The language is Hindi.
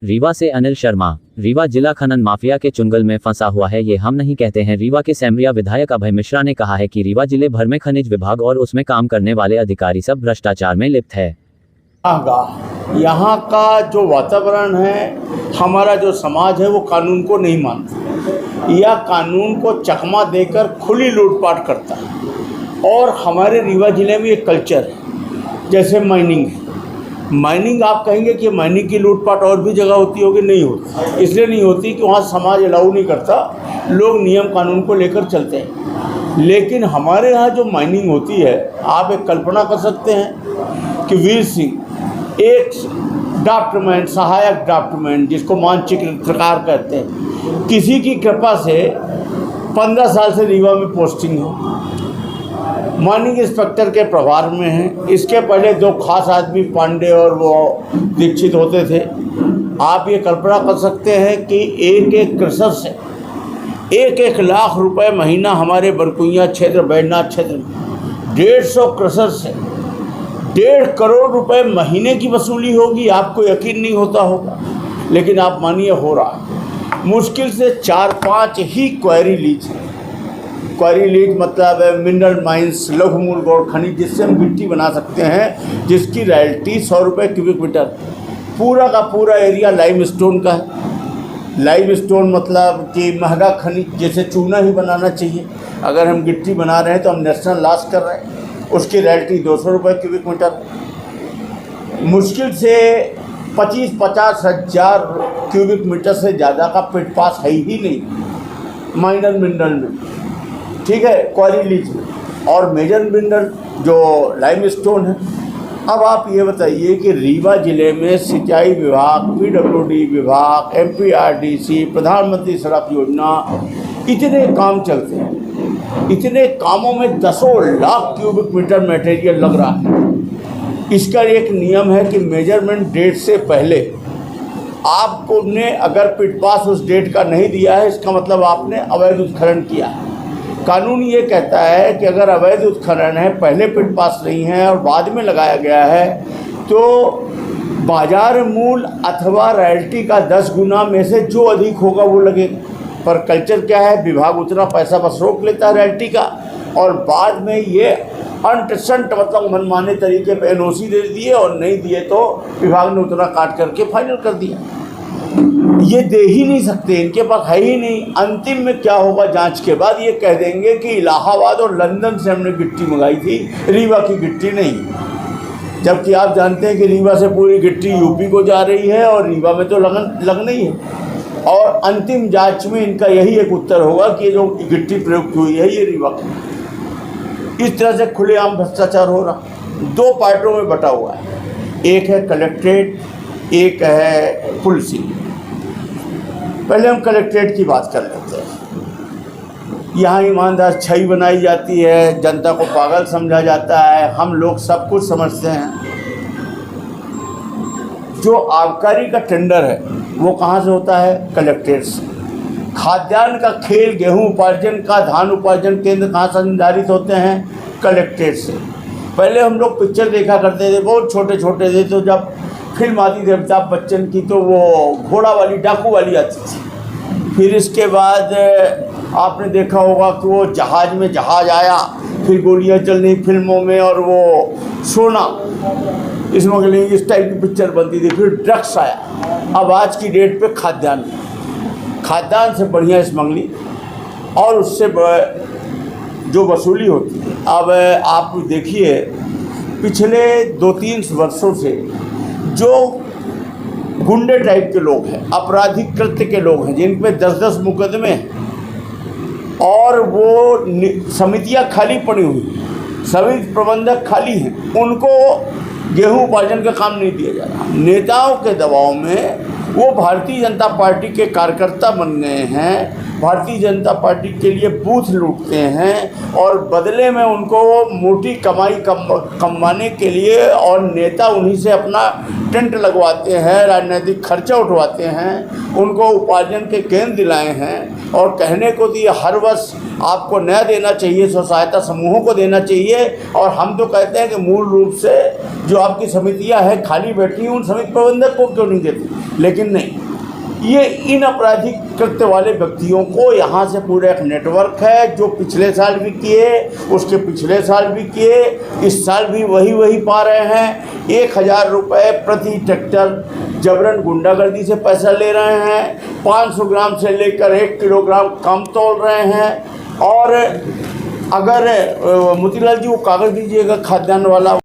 रीवा से अनिल शर्मा। रीवा जिला खनन माफिया के चुंगल में फंसा हुआ है, ये हम नहीं कहते हैं। रीवा के सेमरिया विधायक अभय मिश्रा ने कहा है कि रीवा जिले भर में खनिज विभाग और उसमें काम करने वाले अधिकारी सब भ्रष्टाचार में लिप्त है। यहाँ का जो वातावरण है, हमारा जो समाज है वो कानून को नहीं मानता या कानून को चकमा देकर खुली लूटपाट करता है। और हमारे रीवा जिले में एक कल्चर है, जैसे माइनिंग है। माइनिंग आप कहेंगे कि माइनिंग की लूटपाट और भी जगह होती होगी, नहीं होती। इसलिए नहीं होती कि वहाँ समाज अलाउ नहीं करता, लोग नियम कानून को लेकर चलते हैं। लेकिन हमारे यहाँ जो माइनिंग होती है, आप एक कल्पना कर सकते हैं कि वीर सिंह एक ड्राफ्टमैन, सहायक ड्राफ्टमैन, जिसको मानचित्रकार कहते हैं, किसी की कृपा से 15 साल से रीवा में पोस्टिंग है, माइनिंग इंस्पेक्टर के प्रभार में है। इसके पहले 2 खास आदमी पांडे और वो दीक्षित होते थे। आप ये कल्पना कर सकते हैं कि एक एक क्रशर से 1-1 लाख रुपए महीना हमारे बरकुइया क्षेत्र, बैजनाथ क्षेत्र में 150 क्रशर से 1.5 करोड़ रुपए महीने की वसूली होगी। आपको यकीन नहीं होता होगा, लेकिन आप मानिए हो रहा है। मुश्किल से 4-5 ही क्वेरी लीज है। क्वेरी लीज मतलब है मिनरल माइंस, लघु मूल गौड़ खनिज, जिससे हम गिट्टी बना सकते हैं, जिसकी रॉयल्टी 100 रुपये क्यूबिक मीटर। पूरा का पूरा एरिया लाइम स्टोन का है। लाइम स्टोन मतलब कि महंगा खनिज, जैसे चूना ही बनाना चाहिए। अगर हम गिट्टी बना रहे हैं तो हम नेशनल लॉस कर रहे हैं। उसकी रॉयल्टी 200 रुपये क्यूबिक मीटर। मुश्किल से 25-50 हज़ार क्यूबिक मीटर से ज़्यादा का पिट पास है ही नहीं माइनर मिनरल में, ठीक है, क्वारी लीज में। और मेजर मिनरल जो लाइम स्टोन है। अब आप ये बताइए कि रीवा ज़िले में सिंचाई विभाग, PWD विभाग, MPRDC, प्रधानमंत्री सड़क योजना, इतने काम चलते हैं। इतने कामों में 10 लाख क्यूबिक मीटर मटेरियल लग रहा है। इसका एक नियम है कि मेजरमेंट डेट से पहले आपको ने अगर पिट पास उस डेट का नहीं दिया है, इसका मतलब आपने अवैध उत्खनन किया है। कानून ये कहता है कि अगर अवैध उत्खनन है, पहले पिट पास नहीं है और बाद में लगाया गया है, तो बाजार मूल्य अथवा रॉयल्टी का 10 गुना में से जो अधिक होगा वो लगेगा। पर कल्चर क्या है, विभाग उतना पैसा बस रोक लेता है रॉयल्टी का, और बाद में ये अंटसंट मतलब मनमाने तरीके पे NOC दे दिए, और नहीं दिए तो विभाग ने उतना काट करके फाइनल कर दिया। ये दे ही नहीं सकते, इनके पास है ही नहीं। अंतिम में क्या होगा, जांच के बाद ये कह देंगे कि इलाहाबाद और लंदन से हमने गिट्टी मंगाई थी, रीवा की गिट्टी नहीं। जबकि आप जानते हैं कि रीवा से पूरी गिट्टी UP को जा रही है और रीवा में तो लगना ही है। और अंतिम जांच में इनका यही एक उत्तर होगा कि जो गिट्टी प्रयुक्त हुई है ये रीवा की। इस तरह से खुलेआम भ्रष्टाचार हो रहा। 2 पार्टों में बटा हुआ है, एक है कलेक्ट्रेट, एक है पुलिसिंग। पहले हम कलेक्ट्रेट की बात कर लेते हैं। यहाँ ईमानदार छई बनाई जाती है, जनता को पागल समझा जाता है, हम लोग सब कुछ समझते हैं। जो आबकारी का टेंडर है वो कहाँ से होता है, कलेक्ट्रेट से। खाद्यान्न का खेल, गेहूं उपार्जन का, धान उपार्जन केंद्र कहाँ संचालित होते हैं, कलेक्ट्रेट से। पहले हम लोग पिक्चर देखा करते थे, बहुत छोटे छोटे थे, तो जब फिल्म आती थी अमिताभ बच्चन की, तो वो घोड़ा वाली, डाकू वाली आती थी। फिर इसके बाद आपने देखा होगा कि वो जहाज़ में जहाज़ आया, फिर गोलियां चलनी फिल्मों में, और वो सोना स्मगलिंग, इस टाइप की पिक्चर बनती थी। फिर ड्रग्स आया। अब आज की डेट पे खाद्यान्न से बढ़िया स्मगलिंग, और उससे जो वसूली होती है। अब आप देखिए पिछले 2-3 वर्षों से जो गुंडे टाइप के लोग हैं, आपराधिक कृत्य के लोग हैं, जिन पे 10-10 मुकदमे हैं, और वो समितियां खाली पड़ी हुई, समिति प्रबंधक खाली हैं, उनको गेहूं उपार्जन का काम नहीं दिया जा रहा। नेताओं के दबाव में वो भारतीय जनता पार्टी के कार्यकर्ता बन गए हैं, भारतीय जनता पार्टी के लिए बूथ लूटते हैं, और बदले में उनको मोटी कमाई कमाने के लिए, और नेता उन्हीं से अपना टेंट लगवाते हैं, राजनीतिक खर्चा उठवाते हैं, उनको उपार्जन के केंद्र दिलाए हैं। और कहने को तो ये हर वर्ष आपको नया देना चाहिए, स्व सहायता समूहों को देना चाहिए। और हम तो कहते हैं कि मूल रूप से जो आपकी समितियां हैं खाली बैठी, उन समिति प्रबंधक को क्यों नहीं देती। लेकिन नहीं, ये इन आपराधिक कृत्य वाले व्यक्तियों को यहाँ से पूरा एक नेटवर्क है, जो पिछले साल भी किए, उसके पिछले साल भी किए, इस साल भी वही पा रहे हैं। 1000 रुपये प्रति ट्रैक्टर जबरन गुंडागर्दी से पैसा ले रहे हैं, 500 ग्राम से लेकर 1 किलोग्राम कम तोल रहे हैं। और अगर मोतीलाल जी वो कागज़ दीजिएगा खाद्यान्न वाला।